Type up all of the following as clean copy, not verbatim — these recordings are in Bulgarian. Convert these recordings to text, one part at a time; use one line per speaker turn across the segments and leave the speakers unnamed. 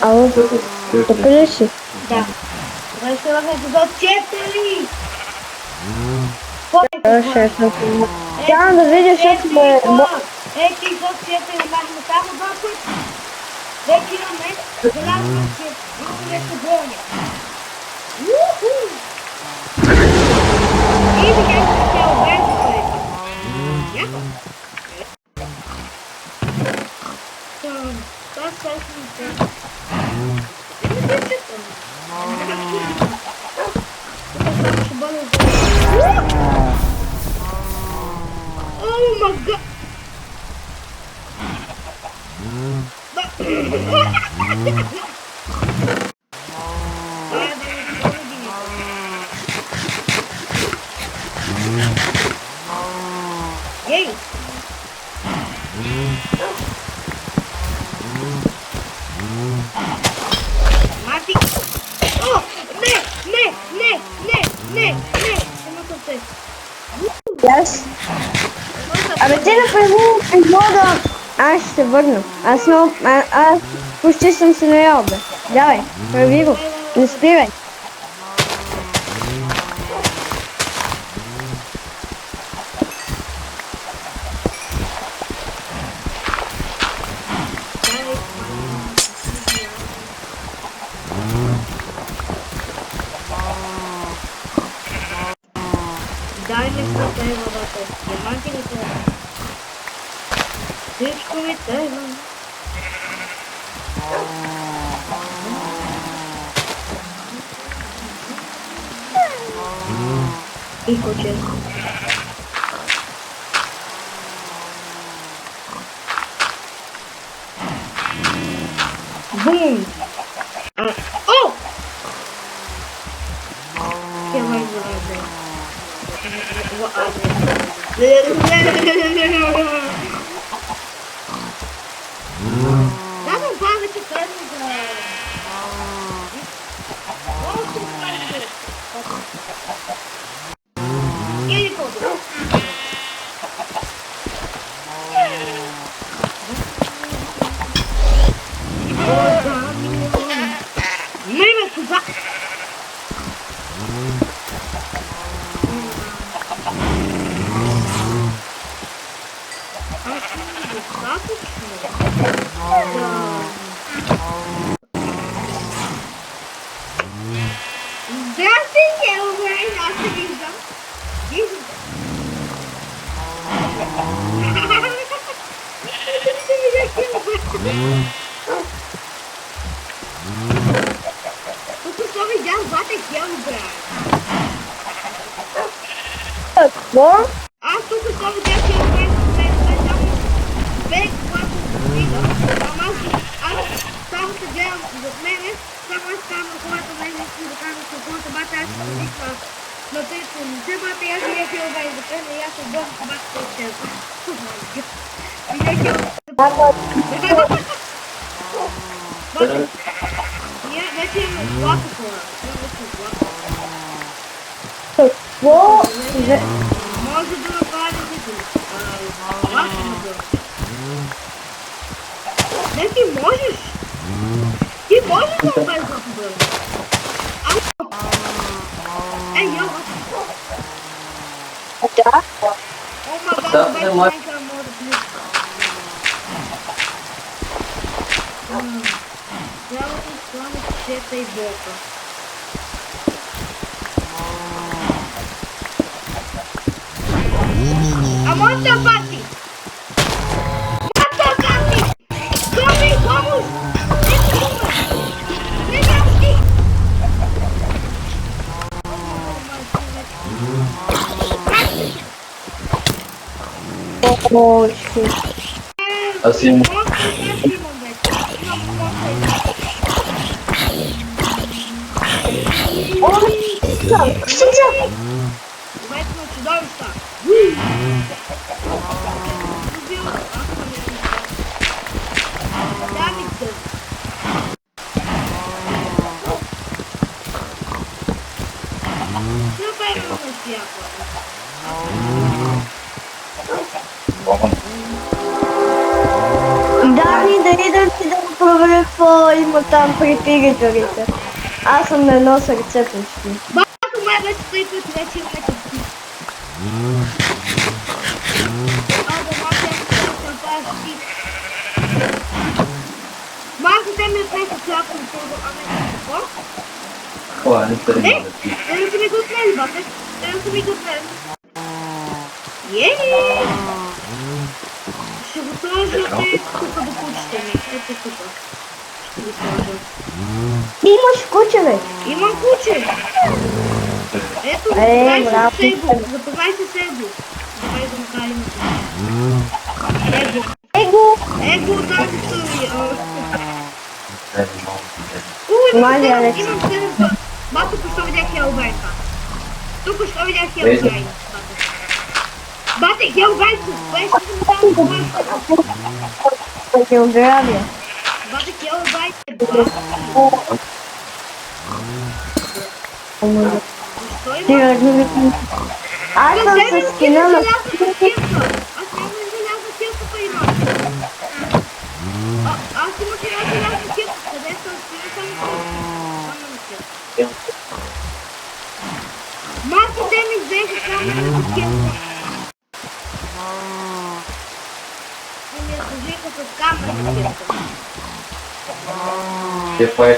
Ало, тук ли си?
Да. Добре, ще имаме епизод 4!
Трябва да видя, защото ме...
Епизод 4 махме само два пъти. Вече имаме желязно, че имаме се болня. И сега ще се обрежда парите. Яко? Това са сложните. Не се чета. Това ще бъде за... О, мага! Ей! Мати! О! Не! Едно сърце.
Yes. Абе, ти направи епизода. Аз ще се върна. Аз почти съм се наял, бе. Давай, прави го. Не спирай.
Дай ми света и водата. Диаманти ли това? Всичко ми трябва. И хоче. Бум! О! Давай, давай. Да, но това вече тръгна за... Или по-добре. Меме сюда! Здрасти, Елвей, аз те виждам. Виждам те. Ще видя Елвей. Тук това видях двата Елвей.
Какво?
Аз тук това видях Елвей. Бе, когато видам, ама аз само се гледам зад мене, само аз там на хората на един искам да кажа, че хората бата, аз ще видя на тъйто лице, бата, и аз видях Елвей за мен, и аз се отбървам, че бата той ще е. Видях Елвей. Бата, ние вече имаме злато хора.
Какво?
Може да направим видео. Злато на дълго. Не, ти можеш! Ти можеш да направиш злато дълго! Ей, йо!
Да?
О, ма да, без майка мога да плюс. Трябва да изкламе чета и блока. А може да пати! Зомби, помощ! Не гащи!
Помощи.
Аз имам.
Обетно чудовища! Дамите! Супер емоция!
Да, ми да идам си да го проверя какво О, има там притигаторите. Аз съм на едно сърце почти.
Бато май вече стои път вече има такива. Абе, малко е тази щит. Малко те ми отнесе цялко на това, ами какво?
Хора, не сте
Не,
ли?
те да са ми го отнели, бате. Те да са ми го отнели. Ей! Ще го сложа тук до кучите ми. Ето тук. Ще го сложа.
Имаш куче, бе.
Имам куче. Ето,
браво.
запознай се с Его. Давай да направим. Его.
Его.
Его, тази стои.
Мали, Алекс.
Имам 7 път. Бато, що видях Хелбайка. Тук що видях Хелбайк. Бате, Хелбайк, беше съм там това.
Да те ограбя.
Бате, Хелбайк е Защо
Ти
има?
разлюбих. Аз съм с скина на...
Аз нямам желязна килка, па имам. Аз имах една желязна килка. Къде са? Къде са ми килка? Малко те ми взеха само една килка. И ми я служиха с камера килка.
Те поех.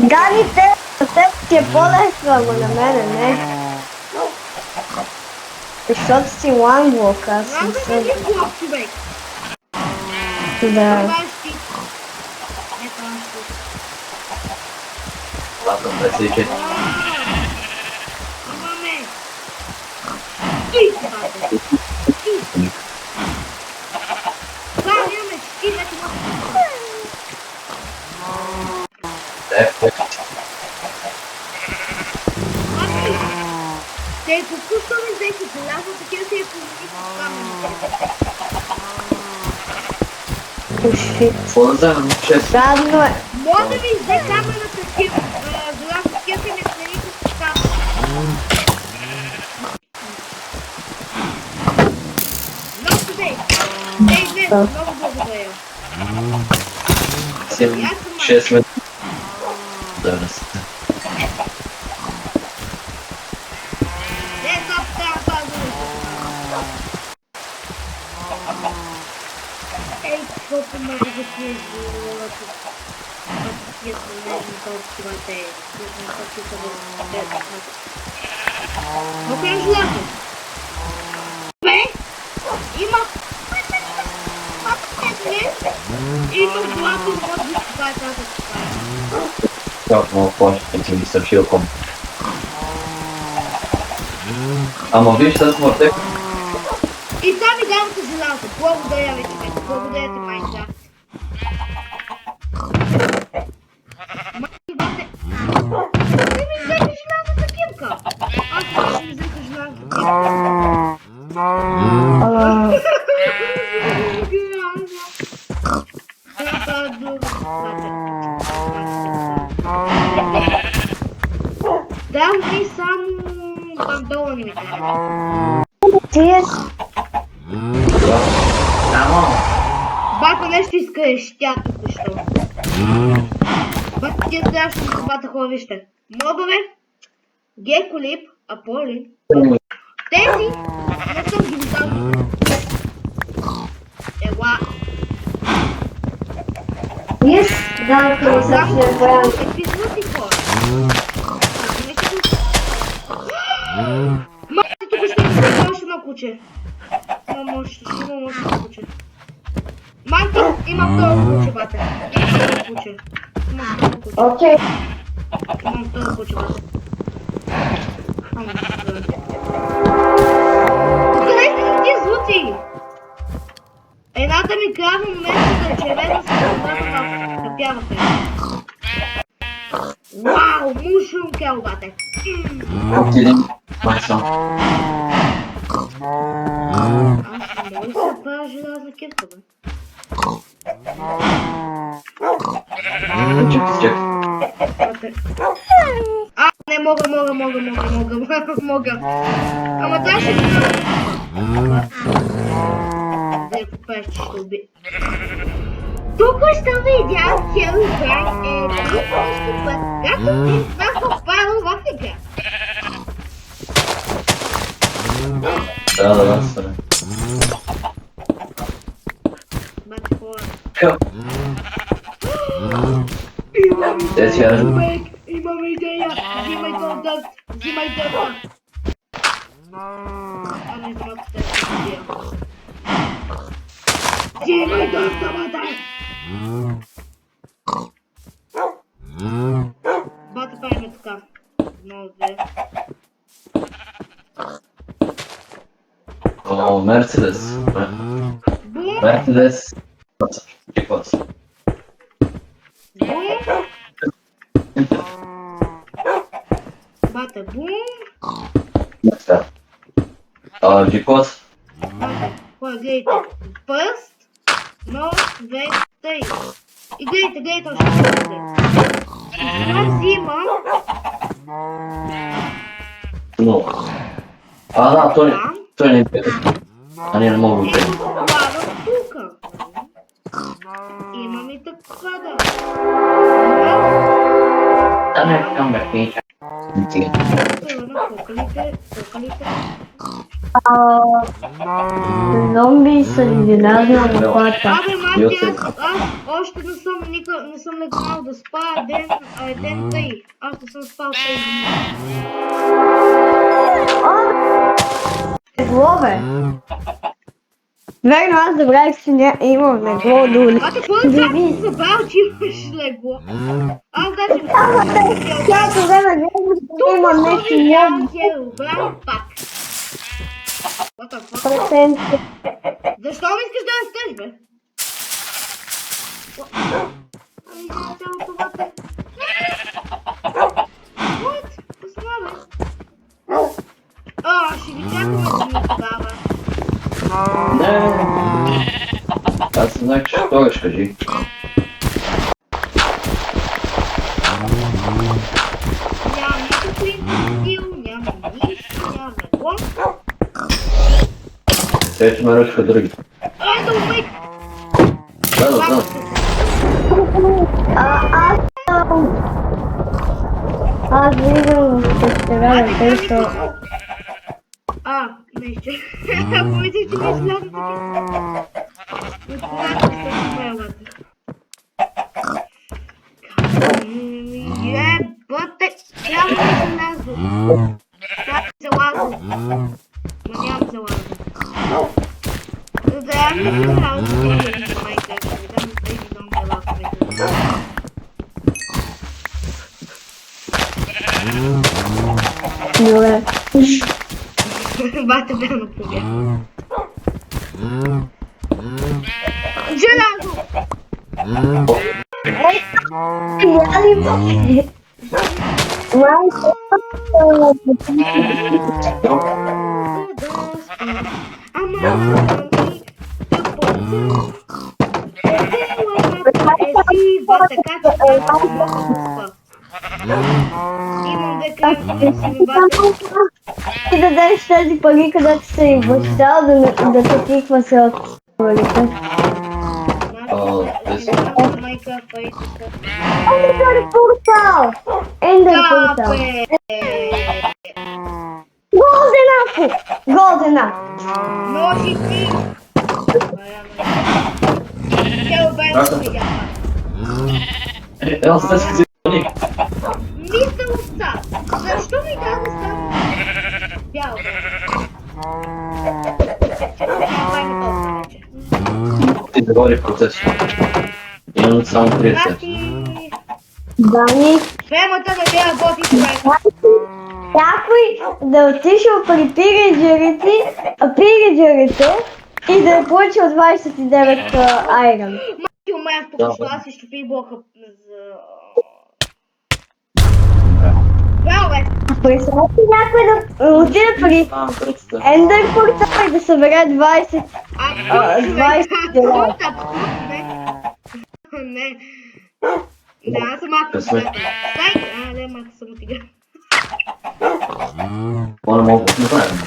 Гани, теб ти е по-лесно, ама на мене не. Защото си ланглок, аз съм
Знам да
съд.
не блок, човек.
Да.
Това е щит. Не, това е щит.
Ладно, 24.
Имаме. Щит, бате. Щит. Да, имаме щит, ето може. Те току-що ми взеха желязо, такива си я помогли с камерата.
Уши.
Какво да вземем? 6.
Гадно е.
Може да ви взе камерата килка, желязо килка и ме смените с камерата. Много добре. Не, много благодаря.
6 минути. Да, да се.
Не, стоп, трябва да го. Ей, колко май да ти е живота. Аз ти е полезно толкова те. Колко е желязо? Бе, има. Има злато, може би това е тази това.
Цялото много плащате, че ми сършил ком. Ама виж с мъртек.
И това ми давате желязо. Благодаря ви, човек. Благодаря ти, Майнкрафт. Майнкрафт. Ти ми взеха желязната килка. Аз не ми взеха желязната килка. Да, ми само бандола ми трябва.
Ти е...
Ама.
Бата нещо иска да щя току-що. Бата тия страшно с бата хора, вижте. Мобове, Геколип, Аполи. Тези не съм ги видал. Ела.
Yes, да, това
Само
също е правилно.
какви звуци хора. Майте тук ще ми се още едно куче. Имам още едно куче. Майки, има второ куче, бате. Има второ куче. Има второ куче.
Окей.
Имам второ куче, бате. Откъде са тези звуци? Едната ми крава момента е червена с това напявате. Вау, мушрум кел, бате.
Отидем. Майсон.
Аз не мога да се правя желязна кирка, бе.
Чакай.
А, не мога. Ама това ще ми къде попеш, че ще уби. Току-що видях, че Рубен е друг нещо път. Както ти бях попадал в игра.
Да, стане.
Бате хора.
Те си я.
Имам идея! Взимай този дъст! Взимай дъста! А не знам къде е идея. Взимай дъста, бате! Бате правим така. Много две.
О, Мерцедес.
Бум!
Мерцедес. Джипот.
Бум! Бате, бум!
Джипот.
Бате, кой гледайте? Пръст, нос, две, тъй. И гледайте, още гледайте. Сега взимам.
Но. Да, той не е. А не мога да
И го слагам тука. Имам и така да.
Да, не, там бе, пича.
Покалите.
Зомби с леденяна лопата.
Абе, мати, аз още не съм легнал да спа ден тъй. Аз не съм спал тъй.
Легло, бе. Верно, аз забравих, че имам легло до улица.
Мати, първо цяло си забрал, че имаш легло. Аз даже не съм
Цялото време гледам, че има нещо много.
Херобран пак. What the fuck?
Процент.
Защо не искаш да растеш, бе? Ами, за цяло това те... What? Посма, бе. Ще ги чакаме дни тогава.
Не. Аз не знах, че той ще кажи.
Няма никакво интенсив, няма нищо, няма легло.
Те ще ме ръчка други.
Да убих!
Да.
Аз виждам в фестиваля, тъй що...
Нещо. Помислих, че ми изляза такива. Откласти се смелата. Ебате! Трябва да се назва. Трябва да се лаза. Ма нямам се лаза. Да, аз не съм лаза за тези майка. Да ми тези зомби лаза.
Добре.
Бате бе на победа. Желязо! Имам дека си ми бата.
Ти дадеш тези пари, където се инвестирал, да те тиква се от парите. Ендър портал! Голден апple! Голден апple!
Ножи ти!
Аз не си взимани.
Мистер отца! Защо ми даде само бяло?
Ти заводи в процес. Имам само 30.
Дани,
Фемата да бе работи човек.
някой да отишъл при пириджерите и да е получил 29 айрон.
Мати умрях току-що, аз си щупих блока за... Браво, бе!
Представете някой да отиде при Ендър портал и да събере 20 дела.
Не. Не, аз съм малко посветна. Стай! Не, малко съм отига.
Това не мога да направим.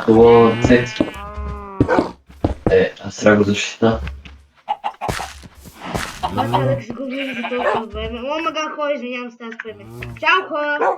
To było cyc. A stragu защита.
Alex говори за толкова време. О, мага, хора, извинявам се, аз време. Чао, хора!